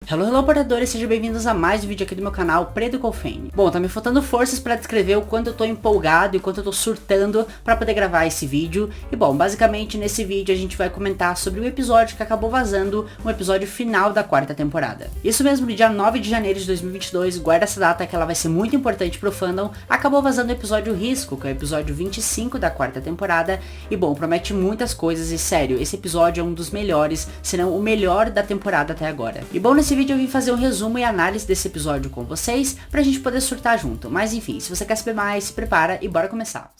Hello portadores, sejam bem-vindos a mais um vídeo aqui do meu canal Preto Colfane. Bom, tá me faltando forças pra descrever o quanto eu tô empolgado e o quanto eu tô surtando pra poder gravar esse vídeo. E bom, basicamente nesse vídeo a gente vai comentar sobre o episódio que acabou vazando, um episódio final da quarta temporada. Isso mesmo, no dia 9 de janeiro de 2022, guarda essa data que ela vai ser muito importante pro fandom, acabou vazando o episódio Risco, que é o episódio 25 da quarta temporada. E bom, promete muitas coisas e sério, esse episódio é um dos melhores, se não o melhor da temporada até agora. E bom, nesse vídeo eu vim fazer um resumo e análise desse episódio com vocês, pra gente poder surtar junto. Mas enfim, se você quer saber mais, se prepara e bora começar.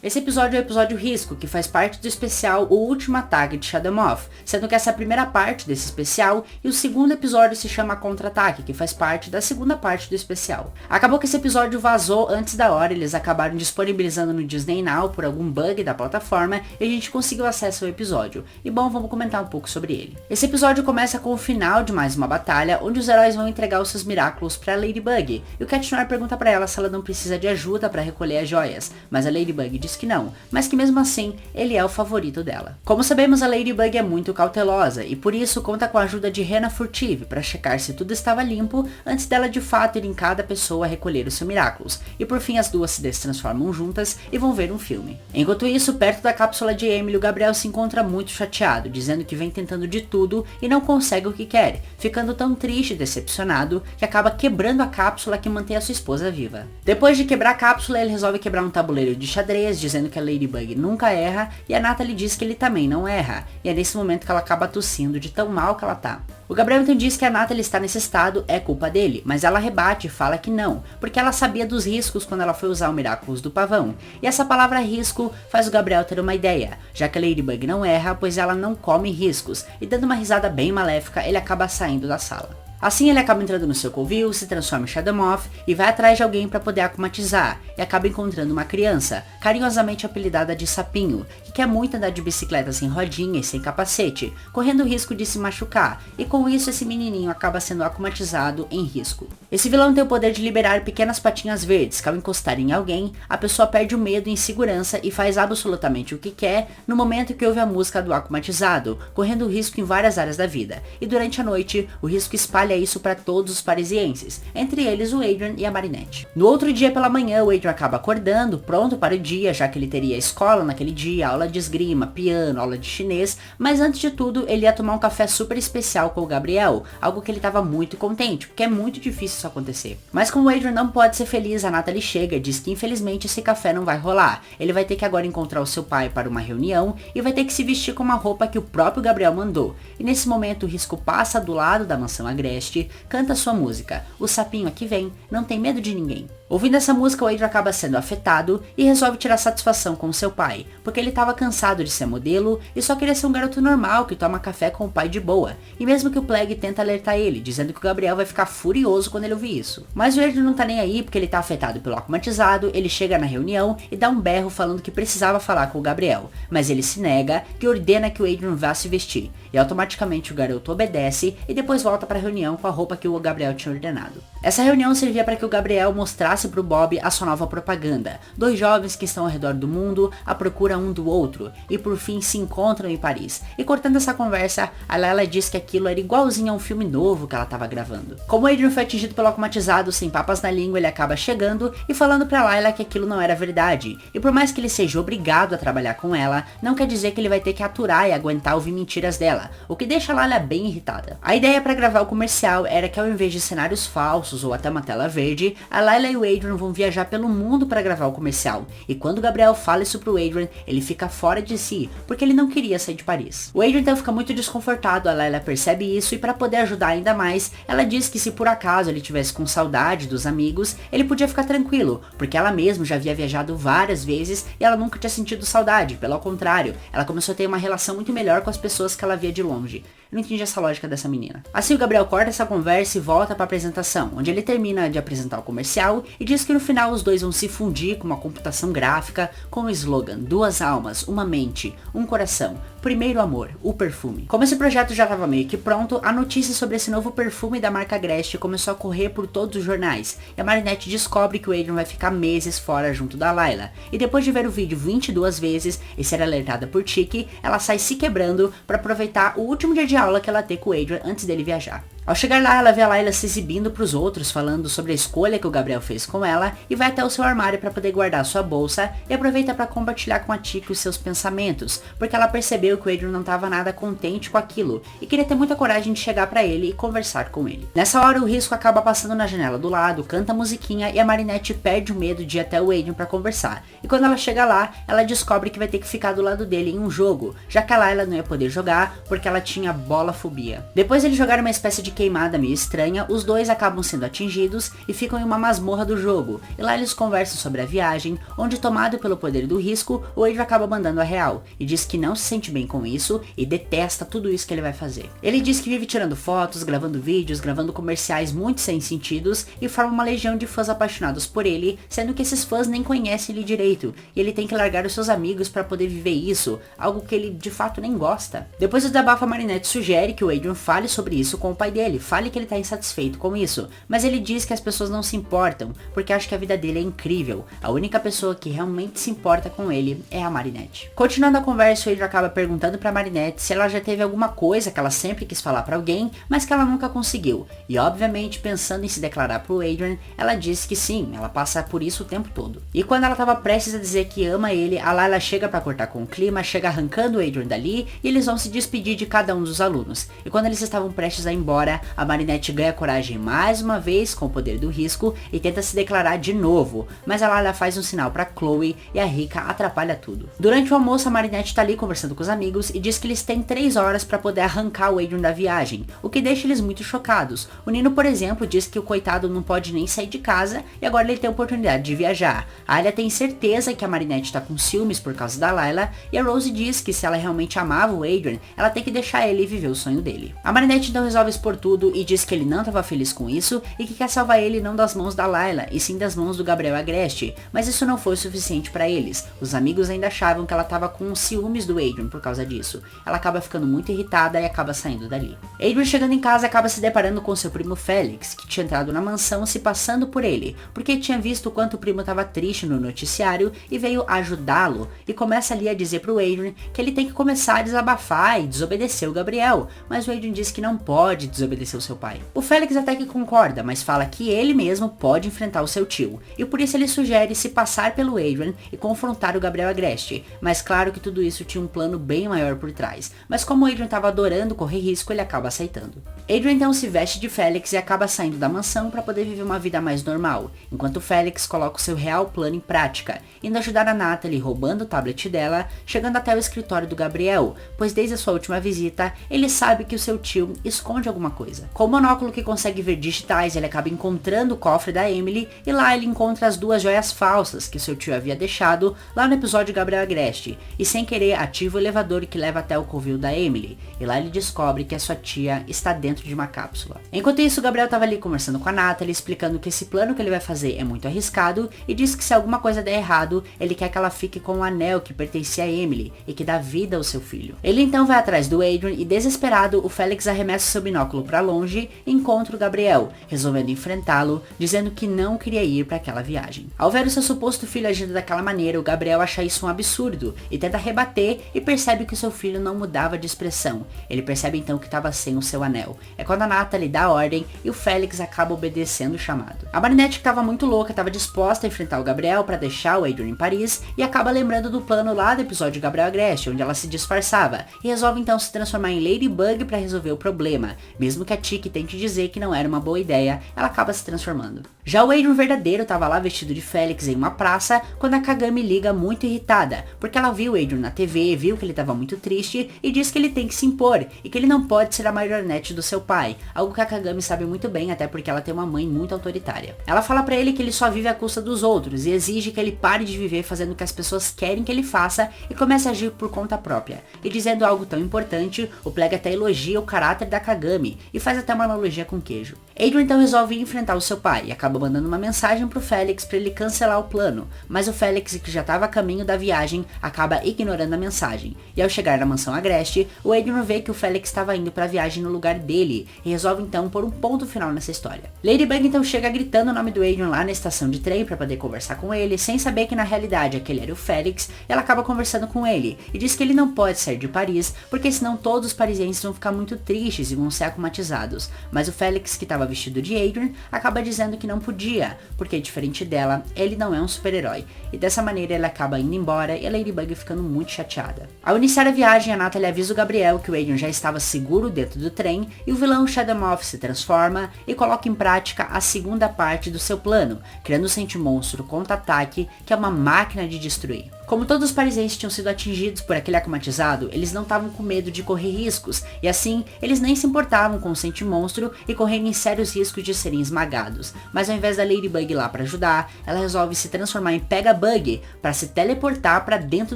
Esse episódio é o episódio Risco, que faz parte do especial O Último Ataque de Shadow Moth, sendo que essa é a primeira parte desse especial, e o segundo episódio se chama Contra-Ataque, que faz parte da segunda parte do especial. Acabou que esse episódio vazou antes da hora, eles acabaram disponibilizando no Disney Now por algum bug da plataforma, e a gente conseguiu acesso ao episódio. E bom, vamos comentar um pouco sobre ele. Esse episódio começa com o final de mais uma batalha, onde os heróis vão entregar os seus Miraculous pra Ladybug, e o Cat Noir pergunta pra ela se ela não precisa de ajuda pra recolher as joias, mas a Ladybug diz que não, mas que mesmo assim, ele é o favorito dela. Como sabemos, a Ladybug é muito cautelosa, e por isso conta com a ajuda de Rena Furtive para checar se tudo estava limpo, antes dela de fato ir em cada pessoa recolher o seu Miraculous, e por fim as duas se destransformam juntas e vão ver um filme. Enquanto isso, perto da cápsula de Emily, o Gabriel se encontra muito chateado, dizendo que vem tentando de tudo e não consegue o que quer, ficando tão triste e decepcionado, que acaba quebrando a cápsula que mantém a sua esposa viva. Depois de quebrar a cápsula, ele resolve quebrar um tabuleiro de xadrez, dizendo que a Ladybug nunca erra, e a Natalie diz que ele também não erra, e é nesse momento que ela acaba tossindo de tão mal que ela tá. O Gabriel então diz que a Natalie está nesse estado é culpa dele, mas ela rebate e fala que não, porque ela sabia dos riscos quando ela foi usar o Miraculous do pavão, e essa palavra risco faz o Gabriel ter uma ideia, já que a Ladybug não erra, pois ela não come riscos, e dando uma risada bem maléfica, ele acaba saindo da sala. Assim ele acaba entrando no seu covil, se transforma em Shadow Moth e vai atrás de alguém para poder akumatizar, e acaba encontrando uma criança, carinhosamente apelidada de Sapinho, que quer muito andar de bicicleta sem rodinha e sem capacete, correndo o risco de se machucar, e com isso esse menininho acaba sendo akumatizado em Risco. Esse vilão tem o poder de liberar pequenas patinhas verdes, que ao encostar em alguém, a pessoa perde o medo e insegurança e faz absolutamente o que quer no momento que ouve a música do akumatizado, correndo o risco em várias áreas da vida, e durante a noite o risco espalha isso para todos os parisienses, entre eles o Adrian e a Marinette. No outro dia pela manhã, o Adrian acaba acordando, pronto para o dia, já que ele teria escola naquele dia, aula de esgrima, piano, aula de chinês, mas antes de tudo, ele ia tomar um café super especial com o Gabriel, algo que ele estava muito contente, porque é muito difícil isso acontecer. Mas como o Adrian não pode ser feliz, a Natalie chega e diz que infelizmente esse café não vai rolar, ele vai ter que agora encontrar o seu pai para uma reunião, e vai ter que se vestir com uma roupa que o próprio Gabriel mandou, e nesse momento o Risco passa do lado da mansão Agreste, canta sua música, o sapinho aqui vem, não tem medo de ninguém. Ouvindo essa música, o Adrian acaba sendo afetado e resolve tirar satisfação com seu pai, porque ele estava cansado de ser modelo e só queria ser um garoto normal que toma café com o pai de boa, e mesmo que o Plague tenta alertar ele, dizendo que o Gabriel vai ficar furioso quando ele ouvir isso. Mas o Adrian não tá nem aí porque ele tá afetado pelo akumatizado, ele chega na reunião e dá um berro falando que precisava falar com o Gabriel, mas ele se nega e ordena que o Adrian vá se vestir, e automaticamente o garoto obedece e depois volta para a reunião com a roupa que o Gabriel tinha ordenado. Essa reunião servia para que o Gabriel mostrasse pro Bob a sua nova propaganda, dois jovens que estão ao redor do mundo à procura um do outro, e por fim se encontram em Paris. E cortando essa conversa, a Layla diz que aquilo era igualzinho a um filme novo que ela estava gravando. Como o Adrian foi atingido pelo akumatizado sem papas na língua, ele acaba chegando e falando pra Layla que aquilo não era verdade, e por mais que ele seja obrigado a trabalhar com ela, não quer dizer que ele vai ter que aturar e aguentar ouvir mentiras dela, o que deixa a Layla bem irritada. A ideia para gravar o comercial era que ao invés de cenários falsos ou até uma tela verde, a Layla e o Adrian vão viajar pelo mundo para gravar o comercial, e quando o Gabriel fala isso pro Adrian, ele fica fora de si, porque ele não queria sair de Paris. O Adrian então fica muito desconfortado, a Layla percebe isso, e para poder ajudar ainda mais, ela diz que se por acaso ele tivesse com saudade dos amigos, ele podia ficar tranquilo, porque ela mesma já havia viajado várias vezes e ela nunca tinha sentido saudade, pelo contrário, ela começou a ter uma relação muito melhor com as pessoas que ela via de longe. Eu não entendi essa lógica dessa menina. Assim o Gabriel corta essa conversa e volta para a apresentação, onde ele termina de apresentar o comercial e diz que no final os dois vão se fundir com uma computação gráfica com o slogan: duas almas, uma mente, um coração, Primeiro Amor, o perfume. Como esse projeto já estava meio que pronto, a notícia sobre esse novo perfume da marca Agreste começou a correr por todos os jornais, e a Marinette descobre que o Adrian vai ficar meses fora junto da Layla, e depois de ver o vídeo 22 vezes e ser alertada por Tiki, ela sai se quebrando para aproveitar o último dia de aula que ela tem com o Adrian antes dele viajar. Ao chegar lá, ela vê a Layla se exibindo para os outros, falando sobre a escolha que o Gabriel fez com ela, e vai até o seu armário para poder guardar sua bolsa, e aproveita para compartilhar com a Tiki os seus pensamentos, porque ela percebeu que o Adrian não estava nada contente com aquilo, e queria ter muita coragem de chegar para ele e conversar com ele. Nessa hora, o Risco acaba passando na janela do lado, canta a musiquinha, e a Marinette perde o medo de ir até o Adrian para conversar, e quando ela chega lá, ela descobre que vai ter que ficar do lado dele em um jogo, já que a Layla não ia poder jogar, porque ela tinha bolafobia. Depois eles jogaram uma espécie de queimada meio estranha, os dois acabam sendo atingidos e ficam em uma masmorra do jogo, e lá eles conversam sobre a viagem, onde tomado pelo poder do Risco, o Adrian acaba mandando a real, e diz que não se sente bem com isso, e detesta tudo isso que ele vai fazer. Ele diz que vive tirando fotos, gravando vídeos, gravando comerciais muito sem sentidos, e forma uma legião de fãs apaixonados por ele, sendo que esses fãs nem conhecem ele direito, e ele tem que largar os seus amigos para poder viver isso, algo que ele de fato nem gosta. Depois do desabafo, a Marinette sugere que o Adrian fale sobre isso com o pai dele, fale que ele tá insatisfeito com isso, mas ele diz que as pessoas não se importam, porque acha que a vida dele é incrível. A única pessoa que realmente se importa com ele é a Marinette. Continuando a conversa, o Adrian acaba perguntando pra Marinette se ela já teve alguma coisa que ela sempre quis falar pra alguém, mas que ela nunca conseguiu. E obviamente, pensando em se declarar pro Adrian, ela diz que sim, ela passa por isso o tempo todo. E quando ela tava prestes a dizer que ama ele, a Layla chega pra cortar com o clima, chega arrancando o Adrian dali, e eles vão se despedir de cada um dos alunos. E quando eles estavam prestes a ir embora, a Marinette ganha coragem mais uma vez com o poder do Risco e tenta se declarar de novo, mas a Layla faz um sinal pra Chloe e a Rika atrapalha tudo. Durante o almoço, a Marinette tá ali conversando com os amigos e diz que eles têm 3 horas pra poder arrancar o Adrian da viagem, o que deixa eles muito chocados. O Nino, por exemplo, diz que o coitado não pode nem sair de casa e agora ele tem a oportunidade de viajar. A Alia tem certeza que a Marinette tá com ciúmes por causa da Layla, e a Rose diz que se ela realmente amava o Adrian, ela tem que deixar ele viver o sonho dele. A Marinette então resolve expor tudo e diz que ele não estava feliz com isso e que quer salvar ele não das mãos da Layla, e sim das mãos do Gabriel Agreste, mas isso não foi suficiente para eles. Os amigos ainda achavam que ela estava com ciúmes do Adrian por causa disso. Ela acaba ficando muito irritada e acaba saindo dali. Adrian, chegando em casa, acaba se deparando com seu primo Félix, que tinha entrado na mansão se passando por ele, porque tinha visto o quanto o primo estava triste no noticiário e veio ajudá-lo, e começa ali a dizer pro Adrian que ele tem que começar a desabafar e desobedecer o Gabriel, mas o Adrian diz que não pode desobedecer o seu pai. O Félix até que concorda, mas fala que ele mesmo pode enfrentar o seu tio, e por isso ele sugere se passar pelo Adrian e confrontar o Gabriel Agreste, mas claro que tudo isso tinha um plano bem maior por trás, mas como o Adrian estava adorando correr risco, ele acaba aceitando. Adrian então se veste de Félix e acaba saindo da mansão para poder viver uma vida mais normal, enquanto Félix coloca o seu real plano em prática, indo ajudar a Natalie roubando o tablet dela, chegando até o escritório do Gabriel, pois desde a sua última visita, ele sabe que o seu tio esconde alguma coisa. Com o monóculo que consegue ver digitais, ele acaba encontrando o cofre da Emily, e lá ele encontra as 2 joias falsas que seu tio havia deixado lá no episódio Gabriel Agreste, e sem querer ativa o elevador que leva até o covil da Emily, e lá ele descobre que a sua tia está dentro de uma cápsula. Enquanto isso, o Gabriel estava ali conversando com a Natalie, explicando que esse plano que ele vai fazer é muito arriscado, e diz que se alguma coisa der errado, ele quer que ela fique com o anel que pertencia a Emily, e que dá vida ao seu filho. Ele então vai atrás do Adrian, e desesperado, o Félix arremessa seu binóculo para longe e encontra o Gabriel, resolvendo enfrentá-lo, dizendo que não queria ir para aquela viagem. Ao ver o seu suposto filho agindo daquela maneira, o Gabriel acha isso um absurdo, e tenta rebater, e percebe que seu filho não mudava de expressão. Ele percebe então que estava sem o seu anel. É quando a Natalie dá a ordem, e o Félix acaba obedecendo o chamado. A Marinette, que estava muito louca, estava disposta a enfrentar o Gabriel para deixar o Adrian em Paris, e acaba lembrando do plano lá do episódio Gabriel Agreste, onde ela se disfarçava, e resolve então se transformar em Ladybug para resolver o problema. Mesmo que a Tiki tente dizer que não era uma boa ideia, ela acaba se transformando. Já o Adrian verdadeiro estava lá vestido de Félix em uma praça, quando a Kagami liga muito irritada, porque ela viu o Adrian na TV, viu que ele estava muito triste, e diz que ele tem que se impor, e que ele não pode ser a marionete do seu pai, algo que a Kagami sabe muito bem, até porque ela tem uma mãe muito autoritária. Ela fala pra ele que ele só vive à custa dos outros, e exige que ele pare de viver fazendo o que as pessoas querem que ele faça, e comece a agir por conta própria. E dizendo algo tão importante, o Plague até elogia o caráter da Kagami, e faz até uma analogia com queijo. Adrian então resolve enfrentar o seu pai e acaba mandando uma mensagem pro Felix para ele cancelar o plano, mas o Felix, que já estava a caminho da viagem, acaba ignorando a mensagem. E ao chegar na mansão Agreste, o Adrian vê que o Felix estava indo para a viagem no lugar dele e resolve então pôr um ponto final nessa história. Ladybug então chega gritando o nome do Adrian lá na estação de trem para poder conversar com ele, sem saber que na realidade aquele era o Felix. Ela acaba conversando com ele e diz que ele não pode sair de Paris, porque senão todos os parisienses vão ficar muito tristes e vão ser aclimatizados. Mas o Felix, que estava vestido de Adrian, acaba dizendo que não podia, porque diferente dela, ele não é um super-herói. E dessa maneira ele acaba indo embora e a Ladybug ficando muito chateada. Ao iniciar a viagem, a Natalie avisa o Gabriel que o Adrian já estava seguro dentro do trem e o vilão Shadow Moth se transforma e coloca em prática a segunda parte do seu plano, criando o Sentimonstro Contra-Ataque, que é uma máquina de destruir. Como todos os parisienses tinham sido atingidos por aquele akumatizado, eles não estavam com medo de correr riscos, e assim, eles nem se importavam com o Sentimonstro e correndo em sérios riscos de serem esmagados. Mas ao invés da Ladybug ir lá para ajudar, ela resolve se transformar em Pega-Bug para se teleportar para dentro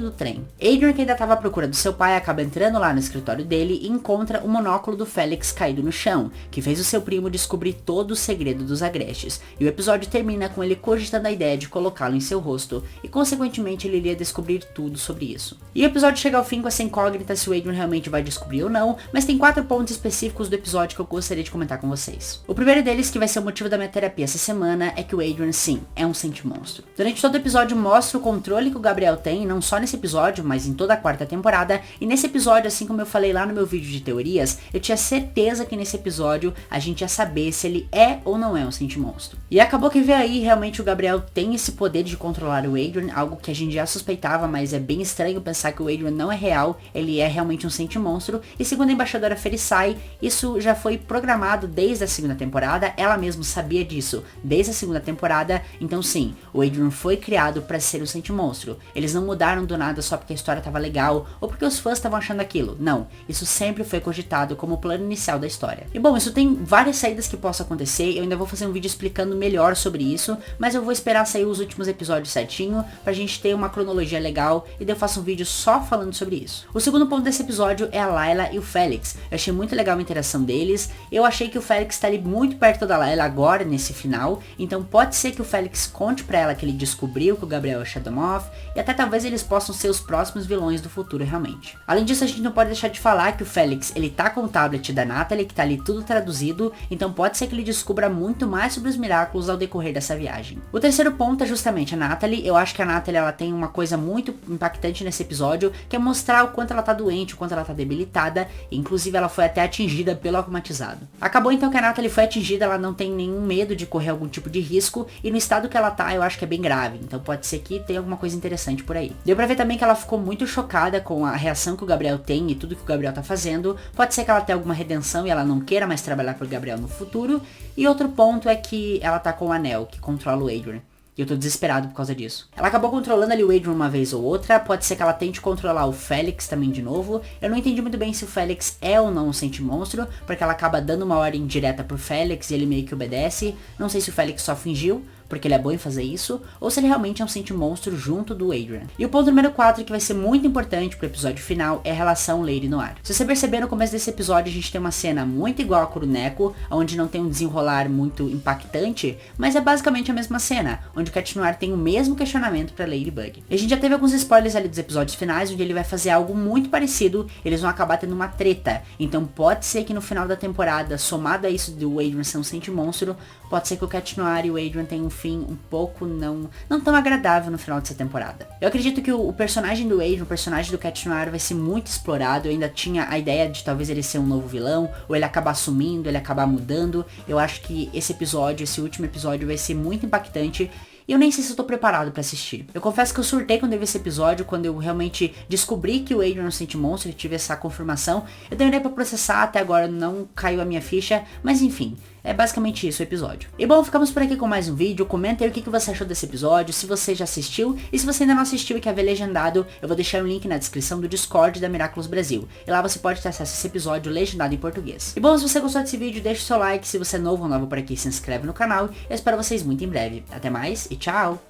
do trem. Adrian, que ainda estava à procura do seu pai, acaba entrando lá no escritório dele e encontra o monóculo do Felix caído no chão, que fez o seu primo descobrir todo o segredo dos Agrestes. E o episódio termina com ele cogitando a ideia de colocá-lo em seu rosto, e consequentemente ele iria descobrir tudo sobre isso. E o episódio chega ao fim com essa incógnita se o Adrian realmente vai descobrir ou não, mas tem 4 pontos específicos do episódio que eu gostaria de comentar com vocês. O primeiro deles, que vai ser o motivo da minha terapia essa semana, é que o Adrian, sim, é um Sentimonstro. Durante todo o episódio mostra o controle que o Gabriel tem, não só nesse episódio, mas em toda a 4ª temporada, e nesse episódio, assim como eu falei lá no meu vídeo de teorias, eu tinha certeza que nesse episódio a gente ia saber se ele é ou não é um Sentimonstro. E acabou que veio aí, realmente o Gabriel tem esse poder de controlar o Adrian, algo que a gente já suspeitava, mas é bem estranho pensar que o Adrian não é real, ele é realmente um Sentimonstro, e segundo a embaixadora Ferisai, isso já foi programado desde a 2ª temporada, ela mesma sabia disso desde a 2ª temporada, então sim, o Adrian foi criado para ser um Sentimonstro. Eles não mudaram do nada só porque a história estava legal, ou porque os fãs estavam achando aquilo, não, isso sempre foi cogitado como o plano inicial da história. E bom, isso tem várias saídas que possam acontecer, eu ainda vou fazer um vídeo explicando melhor sobre isso, mas eu vou esperar sair os últimos episódios certinho, pra gente ter uma cronologia legal, e daí eu faço um vídeo só falando sobre isso. O segundo ponto desse episódio é a Layla e o Felix. Eu achei muito legal a interação deles, eu achei que o Felix tá ali muito perto da Layla agora, nesse final, então pode ser que o Felix conte pra ela que ele descobriu que o Gabriel é Shadow Moth, e até talvez eles possam ser os próximos vilões do futuro realmente. Além disso, a gente não pode deixar de falar que o Felix, ele tá com o tablet da Natalie, que tá ali tudo traduzido, então pode ser que ele descubra muito mais sobre os Miraculous ao decorrer dessa viagem. O terceiro ponto é justamente a Natalie. Eu acho que a Natalie, ela tem uma coisa muito impactante nesse episódio, que é mostrar o quanto ela tá doente, o quanto ela tá debilitada, e inclusive ela foi até atingida pelo akumatizado. Acabou então que a Natalie foi atingida, ela não tem nenhum medo de correr algum tipo de risco, e no estado que ela tá, eu acho que é bem grave, então pode ser que tenha alguma coisa interessante por aí. Deu pra ver também que ela ficou muito chocada com a reação que o Gabriel tem e tudo que o Gabriel tá fazendo, pode ser que ela tenha alguma redenção e ela não queira mais trabalhar pro Gabriel no futuro, e outro ponto é que ela tá com o anel, que controla o Adrian. E eu tô desesperado por causa disso. Ela acabou controlando ali o Adrian uma vez ou outra, pode ser que ela tente controlar o Felix também de novo. Eu não entendi muito bem se o Felix é ou não um Sentimonstro, porque ela acaba dando uma ordem direta pro Felix e ele meio que obedece. Não sei se o Felix só fingiu, porque ele é bom em fazer isso, ou se ele realmente é um Sentimonstro junto do Adrian. E o ponto número 4, que vai ser muito importante pro episódio final, é a relação Lady Noir. Se você perceber, no começo desse episódio a gente tem uma cena muito igual a Kuroneko, onde não tem um desenrolar muito impactante, mas é basicamente a mesma cena, onde o Cat Noir tem o mesmo questionamento pra Ladybug. E a gente já teve alguns spoilers ali dos episódios finais, onde ele vai fazer algo muito parecido, eles vão acabar tendo uma treta. Então pode ser que no final da temporada, somado a isso do Adrian ser um Sentimonstro, pode ser que o Cat Noir e o Adrian tenham um fim um pouco não tão agradável no final dessa temporada. Eu acredito que o personagem do Adrian, o personagem do Cat Noir vai ser muito explorado. Eu ainda tinha a ideia de talvez ele ser um novo vilão, ou ele acabar sumindo, ele acabar mudando. Eu acho que esse último episódio vai ser muito impactante. E eu nem sei se eu tô preparado pra assistir. Eu confesso que eu surtei quando eu vi esse episódio, quando eu realmente descobri que o Adrian é um Sentimonstro, eu tive essa confirmação. Eu demorei pra processar, até agora não caiu a minha ficha, mas enfim. É basicamente isso o episódio. E bom, ficamos por aqui com mais um vídeo. Comenta aí o que você achou desse episódio, se você já assistiu. E se você ainda não assistiu e quer ver legendado, eu vou deixar um link na descrição do Discord da Miraculous Brasil. E lá você pode ter acesso a esse episódio legendado em português. E bom, se você gostou desse vídeo, deixa o seu like. Se você é novo ou nova por aqui, se inscreve no canal. Eu espero vocês muito em breve. Até mais e tchau!